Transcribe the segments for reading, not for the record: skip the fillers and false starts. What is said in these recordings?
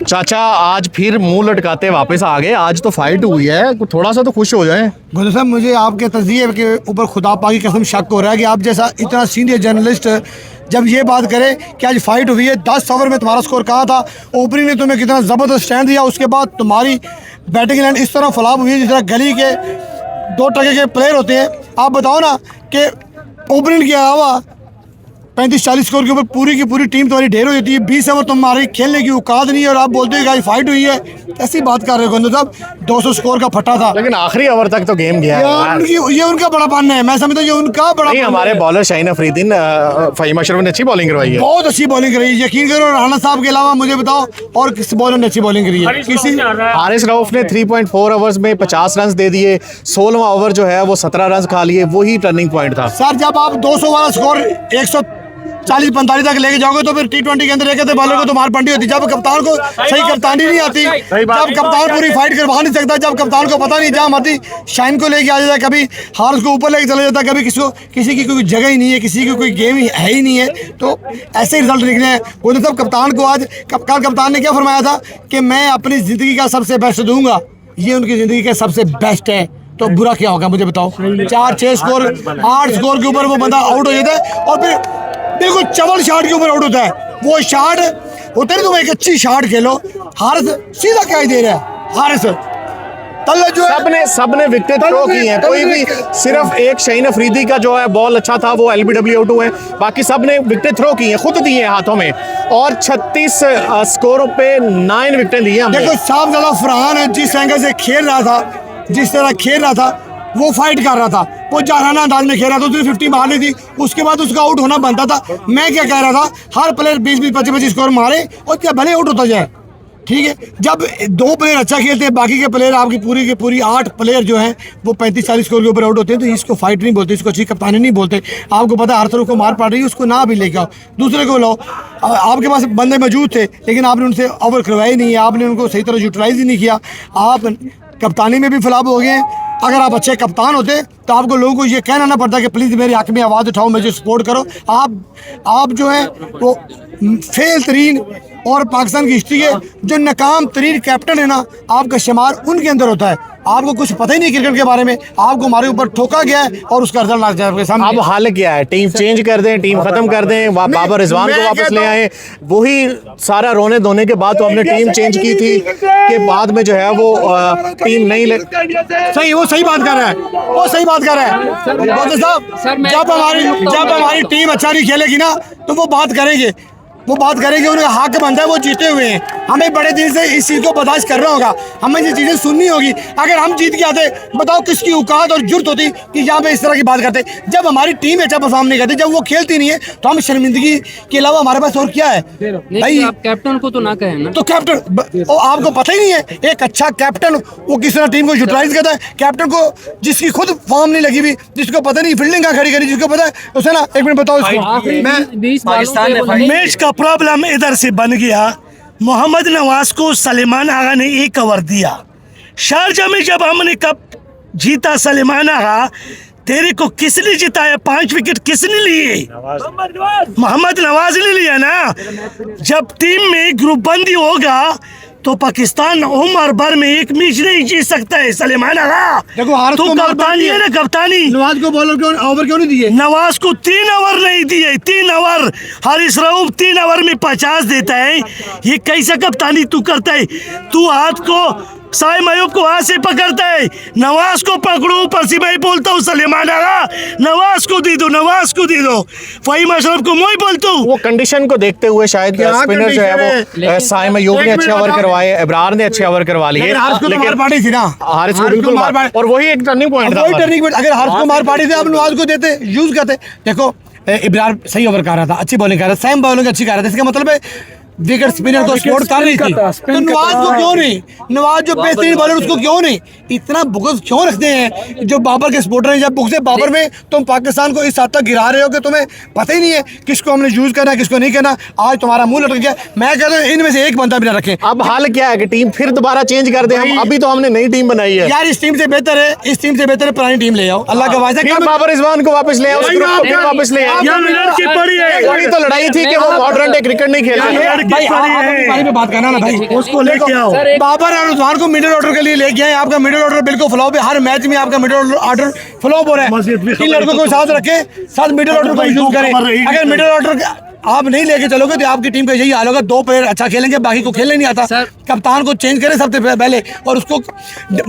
चाचा आज फिर मुंह लटकाते वापस आ गए। आज तो फाइट हुई है, थोड़ा सा तो खुश हो जाए। गुरु साहब मुझे आपके तज़किए के ऊपर खुदा पाक की कसम शक हो रहा है कि आप जैसा इतना सीनियर जर्नलिस्ट जब ये बात करे कि आज फाइट हुई है, 10 ओवर में तुम्हारा स्कोर कहा था, ओपनिंग ने तुम्हें कितना ज़बरदस्त स्टैंड दिया, उसके बाद तुम्हारी बैटिंग लाइन इस तरह फ्लॉप हुई है जिस तरह गली के 2 टके के प्लेयर होते हैं। आप बताओ ना कि ओपनिंग के अलावा 35-40 स्कोर के ऊपर पूरी की पूरी टीम तुम्हारी ढेर हो जाती है। 20 ओवर तुम्हारी खेलने की औकात नहीं है और आप बोलते हो कि आज फाइट हुई है। ऐसी बात कर रहे हो गंदू साहब, 200 स्कोर का फटा था, लेकिन आखिरी ओवर तक तो गेम गया है। ये उनका बड़ापन है, मैं समझता हूँ ये उनका बड़ा। हमारे बॉलर शाहीन अफरीदी ने फ़हीम अशरफ ने अच्छी बॉलिंग करवाई है, बहुत अच्छी बॉलिंग करी है। यकीन करो राणा साहब के अलावा मुझे बताओ और किस बॉलर ने अच्छी बॉलिंग करी है? किसी हारिस रऊफ ने 3.4 ओवर्स में 50 रन दे दिए। 16वां ओवर जो है वो 17 रन खा लिए, वही टर्निंग पॉइंट था। सर जब आप 200 वाला स्कोर 140-45 तक लेके जाओगे तो फिर T20 के अंदर एक बॉलर को तो मार पंडी होती। जब कप्तान को सही कप्तानी नहीं आती, जब कप्तान पूरी फाइट करवा नहीं सकता, जब कप्तान को पता नहीं जहाँ मर्जी शाइन को लेके आ जाता है, कभी हार्स को ऊपर लेके चला जाता है, कभी किसी की कोई जगह ही नहीं है, किसी की कोई गेम ही है ही नहीं है, तो ऐसे रिजल्ट निकले हैं। वो तो सब कप्तान को आज कल कप्तान ने क्या फरमाया था कि मैं अपनी ज़िंदगी का सबसे बेस्ट दूंगा, ये उनकी ज़िंदगी का सबसे बेस्ट है, तो बुरा क्या होगा मुझे बताओ? 4-6 स्कोर 8 स्कोर के ऊपर वो बंदा आउट हो जाता है और फिर बिल्कुल चवल शॉट के ऊपर आउट होता है। वो शॉट होता है, तुम एक अच्छी शॉट खेलो, हारिस सीधा क्या ही दे रहा है, हारिस सबने विकेट थ्रो की हैं। कोई भी सिर्फ एक शाहीन अफरीदी का जो है बॉल अच्छा था, वो LBW आउट हुए, बाकी सबने विकेट थ्रो की हैं, खुद दिए हैं हाथों में, और 36 स्कोरों पे 9 विकेट लिए हमने। देखो साहब ज़्यादा फरहान जिस एंगल से खेल रहा था, जिस तरह खेल रहा था, वो फाइट कर रहा था, वो जाराना अंदाज में खेल रहा था, उसने 50 मारनी थी, उसके बाद उसका आउट होना बनता था। मैं क्या कह रहा था, हर प्लेयर 20-20 25-25 स्कोर मारे और क्या भले आउट होता जाए, ठीक है। जब 2 प्लेयर अच्छा खेलते हैं, बाकी के प्लेयर आपकी पूरी के पूरी 8 प्लेयर जो हैं वो 35-40 स्कोर के ऊपर आउट होते हैं, तो इसको फाइट नहीं बोलते, इसको अच्छी कप्तानी नहीं बोलते। आपको पता है हर तरफ को मार पड़ रही है, उसको ना भी लेके आओ, दूसरे को लाओ। आपके पास बंदे मौजूद थे लेकिन आपने उनसे ओवर करवाए नहीं है, आपने उनको सही तरह यूटिलाइज ही नहीं किया, आप कप्तानी में भी फ्लॉप हो गए हैं। अगर आप अच्छे कप्तान होते तो आपको लोगों को ये कहना ना पड़ता कि प्लीज़ मेरे हक में आवाज़ उठाओ, मुझे सपोर्ट करो। आप जो है वो फेल तरीन और पाकिस्तान की हिस्ट्री है जो नाकाम तरीन कैप्टन है ना, आपका शुमार उनके अंदर होता है। आपको कुछ पता ही नहीं क्रिकेट के बारे में, आपको हमारे ऊपर ठोका गया है और उसका रिजल्ट आ जाए आपके सामने। अब हाल क्या है, टीम चेंज कर दें, टीम खत्म कर दें, बाबर रिजवान को वापस ले आए, वही सारा रोने धोने के बाद तो हमने टीम चेंज की थी कि बाद में जो है वो टीम नहीं ले। सही, वो सही बात कर रहा है, वो सही बात कर रहा है साहब। जब हमारी टीम अच्छा नहीं खेलेगी ना तो वो बात करेंगे, उनका हक बनता है, वो जीते हुए हैं। हमें बड़े दिन से इस चीज़ को बर्दाश्त करना होगा, हमें ये चीज़ें सुननी होगी। अगर हम जीत के आते, बताओ किसकी औकात और जुर्त होती कि यहाँ पे इस तरह की बात करते। जब हमारी टीम अच्छा परफॉर्म नहीं करती, जब वो खेलती नहीं है, तो हम शर्मिंदगी के अलावा हमारे पास और क्या है भाई? आप कैप्टन को तो ना कहें ना, तो कैप्टन आपको पता ही नहीं है, एक अच्छा कैप्टन वो किस तरह टीम को यूटिलाइज करता है। कैप्टन को जिसकी खुद फॉर्म नहीं लगी हुई, जिसको पता नहीं फील्डिंग कहाँ खड़ी करी, जिसको पता है उसे ना, एक मिनट बताओ इसको। मैच का प्रॉब्लम इधर से बन गया। मोहम्मद नवाज को सलेमान आगा ने 1 ओवर दिया। शारजा में जब हमने कप जीता, सलेमान आगा तेरे को किसने जिताया? 5 विकेट किसने लिए? मोहम्मद नवाज ने लिया ना। जब टीम में ग्रुप बंदी होगा तो पाकिस्तान उम्र भर में एक मैच नहीं जीत सकता है। सलेमान आगा देखो हारिस को कप्तानी है ना, कप्तानी। नवाज को बॉलर क्यों ओवर क्यों नहीं दिए? नवाज को 3 ओवर नहीं दिए, 3 ओवर। हारिस रऊफ 3 ओवर में 50 देता है। ये कैसा कप्तानी तू करता है? तू हाथ को साइम अयूब को हाथ से पकड़ता है, नवाज को पकड़ो ऊपर से। मैं बोलता हूँ सलेमान आगा नवाज को दे दो, नवाज को दे दो। फ़हीम अशरफ को मैं बोलता हूँ। वो कंडीशन को देखते हुए शायद स्पिनर जो है वो साइम अयूब ने अच्छे ओवर करवाए, इब्रार ने अच्छे ओवर करवा लिए, लेकिन हारिस को बिल्कुल मार, और वही एक टर्निंग पॉइंट था। अगर हारिस को मार पाड़ी थे, आप नवाज को देते, यूज करते। देखो इब्रार सही ओवर कर रहा था, अच्छी बॉलिंग कर रहा था, साइम बॉलिंग अच्छी कर रहा था, इसका मतलब है विकेट स्पिनर को सपोर्ट कर रही थी, तो नवाज को क्यों नहीं? नवाज जो बेहतरीन बॉलर उसको क्यों नहीं? इतना बुग़्ज़ क्यों रखते हैं जो बाबर के सपोर्टर हैं? जब बुग़्ज़ है बाबर में तुम पाकिस्तान को इस हद तक गिरा रहे हो कि तुम्हें पता ही नहीं है किसको हमने यूज करना है, किसको नहीं करना। आज तुम्हारा मुंह लटक गया। मैं कहता हूँ इनमें से एक बंदा भी ना रखें। अब हाल क्या है कि टीम फिर दोबारा चेंज कर दे। हम अभी तो हमने नई टीम बनाई है यार, इस टीम से बेहतर है, इस टीम से बेहतर है पुरानी टीम ले आओ। अल्लाह का वास्ता बाबर रिजवान को वापस ले आओ, वापस ले आओ। वही तो लड़ाई थी कि वो मॉडर्न डे क्रिकेट नहीं खेल रहे। भाई आप अपनी बारी पे बात करना ना भाई, उसको लेके आओ। बाबर और रिजवान को मिडिल ऑर्डर के लिए लेके आए, आपका मिडिल ऑर्डर बिल्कुल फ्लॉप है, हर मैच में आपका मिडिल ऑर्डर फ्लॉप हो रहा है। इन लड़कों को साथ रखे, साथ मिडिल ऑर्डर को यूज करें। अगर मिडिल ऑर्डर आप नहीं लेके चलोगे तो आपकी टीम का यही हाल होगा, 2 प्लेयर अच्छा खेलेंगे, बाकी को खेलने नहीं आता। कप्तान को चेंज करें सबसे पहले और उसको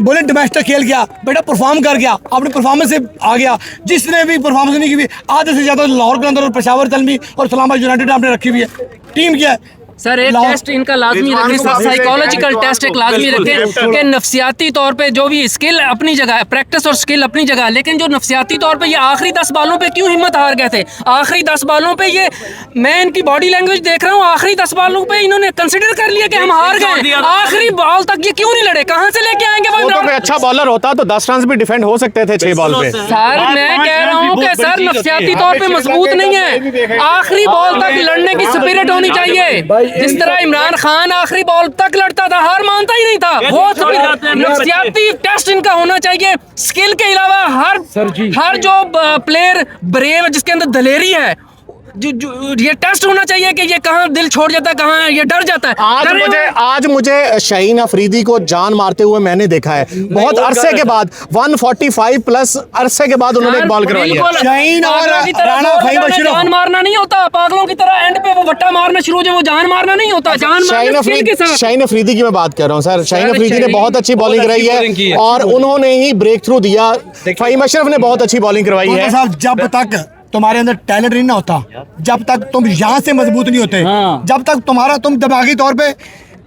बोले डोमेस्टिक खेल गया बेटा, परफॉर्म कर गया, अपनी परफॉर्मेंस से आ गया। जिसने भी परफॉर्मेंस नहीं की, आधे से ज्यादा लाहौर के अंदर और पेशावर तलमी और इस्लामाबाद यूनाइटेड आपने रखी हुई है। टीम क्या है सर, एक टेस्ट इनका लाजमी रखें, साइकोलॉजिकल टेस्ट एक लाजमी रखें कि नफसियाती तौर पे जो भी स्किल अपनी जगह है, प्रैक्टिस और स्किल अपनी जगह है, लेकिन जो नफसियाती तौर पे ये आखिरी 10 बालों पे क्यों हिम्मत हार गए थे? आखिरी 10 बालों पे ये, मैं इनकी बॉडी लैंग्वेज देख रहा हूँ, आखिरी 10 बालों पे इन्होंने कंसिडर कर लिया कि हम हार गए। आखिरी बॉल तक ये क्यों नहीं लड़े? कहाँ से लेके आएंगे वो? तो कोई अच्छा बॉलर होता तो 10 रन भी डिफेंड हो सकते थे 6 बॉल पे। सर मैं कह रहा हूँ कि सर नफसियाती तौर पे मजबूत नहीं है, आखिरी बॉल तक लड़ने की स्पिरिट होनी चाहिए। जिस तरह इमरान खान आखिरी बॉल तक लड़ता था, हार मानता ही नहीं था, वो नफसियाती टेस्ट इनका होना चाहिए। स्किल के अलावा हर जो प्लेयर ब्रेव है, जिसके अंदर दलेरी है, ये टेस्ट होना चाहिए कि ये कहाँ दिल छोड़ जाता है, कहाँ ये डर जाता है। आज मुझे शाहीन अफरीदी को जान मारते हुए मैंने देखा है, बहुत अरसे के बाद 145 प्लस अरसे के बाद उन्होंने एक बॉल करवाई है। शाहीन और राणा फहीम अशरफ, जान मारना नहीं होता पागलों की तरह, एंड पे वो वट्टा मारना शुरू हो जाए, वो जान मारना नहीं होता। शाहीन अफरीदी की मैं बात कर रहा हूँ सर, शाहीन अफरीदी ने बहुत अच्छी बॉलिंग कराई है और उन्होंने ही ब्रेक थ्रू दिया। फहीम अशरफ ने बहुत अच्छी बॉलिंग करवाई है। जब तक तुम्हारे अंदर टैलेंट नहीं ना होता, जब तक तुम यहाँ से मजबूत नहीं होते, जब तक तुम दिमागी तौर पे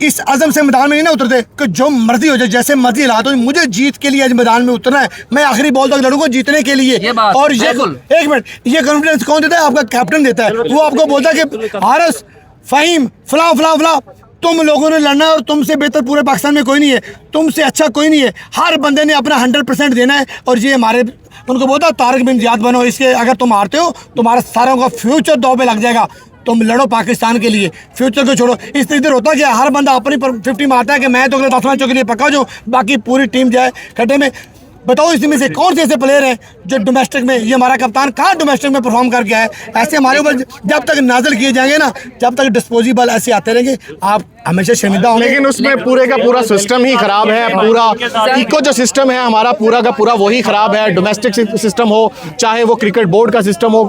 इस अज़म से मैदान में नहीं ना उतरते कि जो मर्जी हो जाए, जैसे मर्जी हालात हो, मुझे जीत के लिए आज मैदान में उतरना है, मैं आखिरी बॉल तक लड़ूंगा जीतने के लिए। और ये एक मिनट, ये कॉन्फिडेंस कौन देता है? आपका कैप्टन देता है। वो आपको बोलता है कि हारिस, फहीम, फलां फलां फलां, तुम लोगों ने लड़ना है और तुमसे बेहतर पूरे पाकिस्तान में कोई नहीं है, तुमसे अच्छा कोई नहीं है, हर बंदे ने अपना 100% देना है। और ये हमारे उनको बोलता तारिक बिन ज़ियाद बनो, इसके अगर तुम हारते हो तुम्हारा सारों का फ्यूचर दांव पे लग जाएगा। तुम लड़ो पाकिस्तान के लिए, फ्यूचर को छोड़ो। इस तरीके होता है कि हर बंदा अपनी 50 मारता है कि मैं तो अगले 10 मैचों के लिए पक्का जो, बाकी पूरी टीम जाए खड्डे में। बताओ इसमें से कौन से ऐसे प्लेयर हैं जो डोमेस्टिक में, ये हमारा कप्तान कहाँ डोमेस्टिक में परफॉर्म करके आए? ऐसे हमारे ऊपर जब तक नाजल किए जाएंगे ना, जब तक डिस्पोजेबल ऐसे आते रहेंगे, आप हमेशा शर्मिंदा होंगे। लेकिन उसमें पूरे का पूरा सिस्टम ही खराब है, पूरा इको जो सिस्टम है हमारा पूरा का पूरा वही खराब है। डोमेस्टिक सिस्टम हो, चाहे वो क्रिकेट बोर्ड का सिस्टम हो,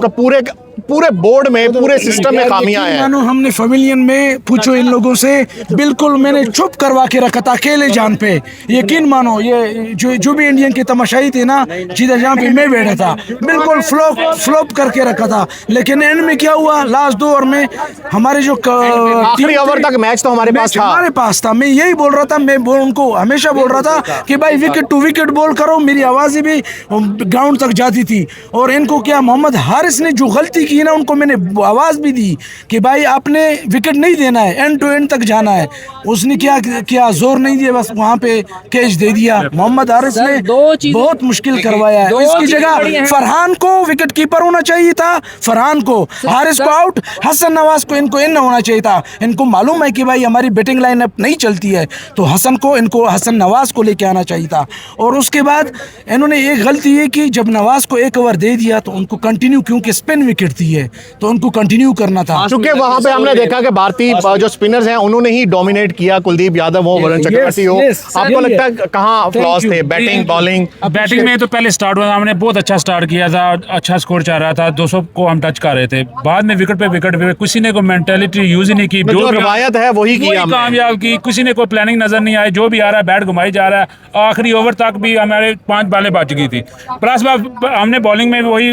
पूरे बोर्ड में, पूरे सिस्टम में खामियां हैं। मानो हमने पवेलियन में पूछो इन लोगों से, बिल्कुल मैंने चुप करवा के रखा था अकेले जान पे। यकीन मानो ये जो भी इंडियन के तमाशाई थे ना, जिधर जहाँ पे मैं बैठा था, बिल्कुल फ्लॉप करके रखा था। लेकिन एंड में क्या हुआ, लास्ट 2 ओवर में हमारे जो आखिरी ओवर तक मैच तो हमारे पास था। मैं यही बोल रहा था, मैं उनको हमेशा बोल रहा था कि भाई विकेट टू विकेट बॉल करो। मेरी आवाज़ें भी ग्राउंड तक जाती थी। और इनको क्या, मोहम्मद हारिस ने जो गलती की ना, उनको मैंने आवाज़ भी दी कि भाई आपने विकेट नहीं देना है, एंड टू एंड तक जाना है। उसने क्या जोर नहीं दिया, बस वहाँ पे कैच दे दिया। मोहम्मद हारिस ने बहुत मुश्किल करवाया है। इसकी जगह फरहान को विकेट कीपर होना चाहिए था, फरहान को, हारिस को आउट, हसन नवाज को इनको इन होना चाहिए था। इनको मालूम है कि भाई हमारी बैटिंग लाइनअप नहीं चलती है, तो हसन नवाज को लेके आना चाहिए था। और उसके बाद इन्होंने एक गलती ये की, जब नवाज को 1 ओवर दे दिया तो उनको कंटिन्यू, क्योंकि स्पिन विकेट थी है तो उनको कंटिन्यू करना था। क्योंकि वहां पे हमने देखा कि भारतीय जो स्पिनर्स हैं उन्होंने ही डोमिनेट किया, कुलदीप यादव हो, वरुण चक्रवर्ती हो। आपको लगता है कहाँ फ्लॉज थे? Batting, bowling? बैटिंग में तो पहले स्टार्ट हुआ, हमने बहुत अच्छा स्टार्ट किया था, अच्छा स्कोर चाह रहा था, 200 को हम टच कर रहे थे। बाद में विकेट पे किसी ने कोई मेंटालिटी यूज ही नहीं की, जो रवायत है वही कामयाब की। किसी ने कोई प्लानिंग नजर नहीं आई, जो भी आ रहा है बैट घुमाई जा रहा है। आखिरी ओवर तक भी हमारे 5 बालें बच गई थी। प्लस हमने बॉलिंग में वही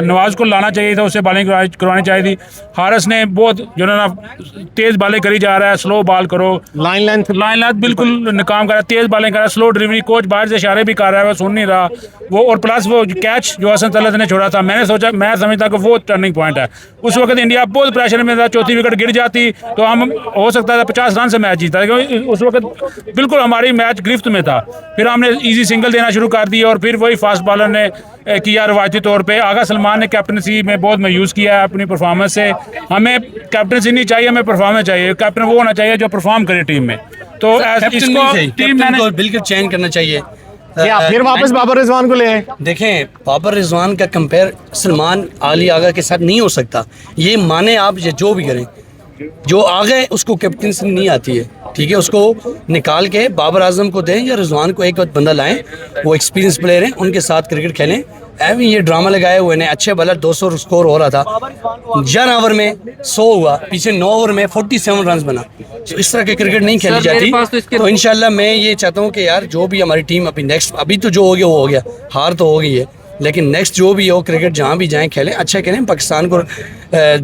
नवाज को लाना चाहिए था, उससे बॉलिंग करवानी चाहिए थी। हारिस ने बहुत जो ना तेज बॉलिंग करी जा रहा है, स्लो बॉल करो, लाइन लेंथ बिल्कुल नाकाम कर रहा है, तेज बॉलिंग कर रहा है, स्लो डिलीवरी, कोच बाहर से इशारे भी कर रहा है, वो सुन नहीं रहा वो। और प्लस वो कैच जो हसन तलत ने छोड़ा था, मैं समझता कि वो टर्निंग पॉइंट है। उस वक्त इंडिया बहुत प्रेशर में था, चौथी विकेट गिर जाती तो हम हो सकता था 50 रन से मैच जीता, क्योंकि उस वक्त बिल्कुल हमारी मैच गिरफ्त में था। फिर हमने ईजी सिंगल देना शुरू कर दिया और फिर वही फास्ट बॉलर ने किया रवायती तौर पे। आगा सलमान ने कैप्टनसी में बहुत मायूस किया है अपनी परफॉर्मेंस से। हमें कैप्टनसी नहीं चाहिए, हमें परफॉर्मेंस चाहिए। कैप्टन वो होना चाहिए जो परफॉर्म करे टीम में। तो इसको टीम मैंने बिल्कुल चेंज करना चाहिए। क्या फिर वापस बाबर रिजवान को ले आए? देखें, बाबर रिजवान का कंपेयर सलमान अली आगा के साथ नहीं हो सकता। ये माने आप, ये जो भी करें, जो आ गए उसको कैप्टनसी नहीं आती है, ठीक है, उसको निकाल के बाबर आजम को दें या रिजवान को, एक बंदा लाएं, वो एक्सपीरियंस प्लेयर हैं, उनके साथ क्रिकेट खेलें। एवं ये ड्रामा लगाए हुए ने, अच्छे बॉलर 200 स्कोर हो रहा था, 11 ओवर में 100 हुआ, पीछे 9 ओवर में 47 रन बना। तो इस तरह के क्रिकेट नहीं खेली सर, मेरे जाती। पास तो इसके- तो इंशाल्लाह मैं ये चाहता हूँ कि यार जो भी हमारी टीम अभी नेक्स्ट, अभी तो जो हो गया वो हो गया, हार तो हो गई है, लेकिन नेक्स्ट जो भी हो क्रिकेट जहाँ भी जाएँ खेलें, अच्छा खेलें, पाकिस्तान को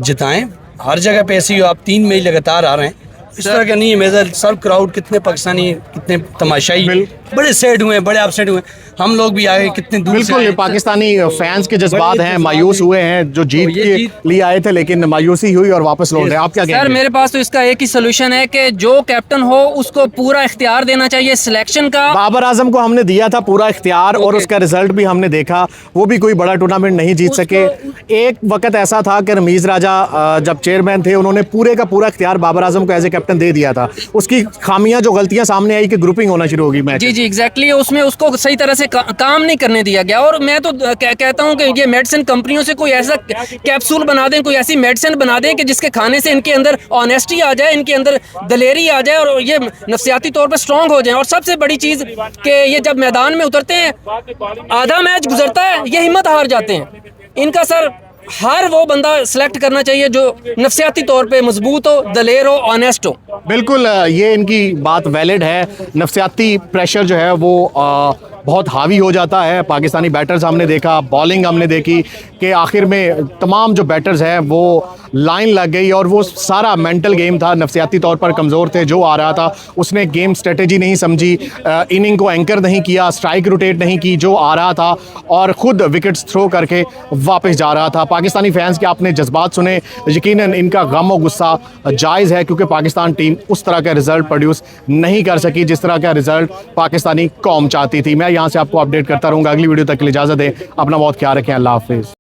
जिताएँ। हर जगह पे ऐसी हो, आप 3 मैच लगातार आ रहे हैं, इस तरह का नहीं है। मेजर सब क्राउड कितने पाकिस्तानी, कितने तमाशाई, बड़े सैड हुए, बड़े अपसेट हुए, हम लोग भी आए कितने दूर से बिल्कुल, आए। पाकिस्तानी फैंस के जज्बात हैं, मायूस हुए हैं, जो जीत ये के जीत- लिए आए थे लेकिन मायूसी हुई और वापस लौट रहे हैं। आप क्या सर कहेंगे? मेरे पास तो इसका एक ही सोल्यूशन है कि जो कैप्टन हो उसको पूरा इख्तियार देना चाहिए सिलेक्शन का। बाबर आजम को हमने दिया था पूरा इख्तियार और उसका रिजल्ट भी हमने देखा, वो भी कोई बड़ा टूर्नामेंट नहीं जीत सके। एक वक्त ऐसा था कि रमीज़ राजा जब चेयरमैन थे, उन्होंने पूरे का पूरा इख्तियार बाबर आजम को एज ए कैप्टन दे दिया था। उसकी खामियां, जो गलतियां सामने आई कि ग्रुपिंग होना शुरू होगी मैच। जी एग्जैक्टली, उसमें उसको सही तरह से काम नहीं करने दिया गया। और मैं तो कहता हूं कि ये मेडिसिन कंपनियों से कोई ऐसा कैप्सूल बना दें, कोई ऐसी मेडिसिन बना दें कि जिसके खाने से इनके अंदर ऑनेस्टी आ जाए, इनके अंदर दलेरी आ जाए और ये नफसियाती तौर पर स्ट्रांग हो जाए। और सबसे बड़ी चीज़ कि ये जब मैदान में उतरते हैं, आधा मैच गुजरता है, ये हिम्मत हार जाते हैं। इनका सर हर वो बंदा सेलेक्ट करना चाहिए जो नफसियाती तौर पे मजबूत हो, दलेर हो, ऑनेस्ट हो। बिल्कुल, ये इनकी बात वैलिड है। नफसियाती प्रेशर जो है वो बहुत हावी हो जाता है। पाकिस्तानी बैटर्स हमने देखा, बॉलिंग हमने देखी कि आखिर में तमाम जो बैटर्स हैं वो लाइन लग गई और वो सारा मेंटल गेम था, नफसियाती तौर पर कमज़ोर थे। जो आ रहा था उसने गेम स्ट्रेटजी नहीं समझी, इनिंग को एंकर नहीं किया, स्ट्राइक रोटेट नहीं की, जो आ रहा था और ख़ुद विकेट्स थ्रो करके वापस जा रहा था। पाकिस्तानी फैंस के आपने जज्बात सुने, यकीनन इनका गम और गुस्सा जायज़ है क्योंकि पाकिस्तान टीम उस तरह का रिज़ल्ट प्रोड्यूस नहीं कर सकी जिस तरह का रिज़ल्ट पाकिस्तानी कौम चाहती थी। मैं यहाँ से आपको अपडेट करता रहूँगा। अगली वीडियो तक के लिए इजाज़त दें, अपना बहुत ख्याल रखें, अल्लाह हाफिज़।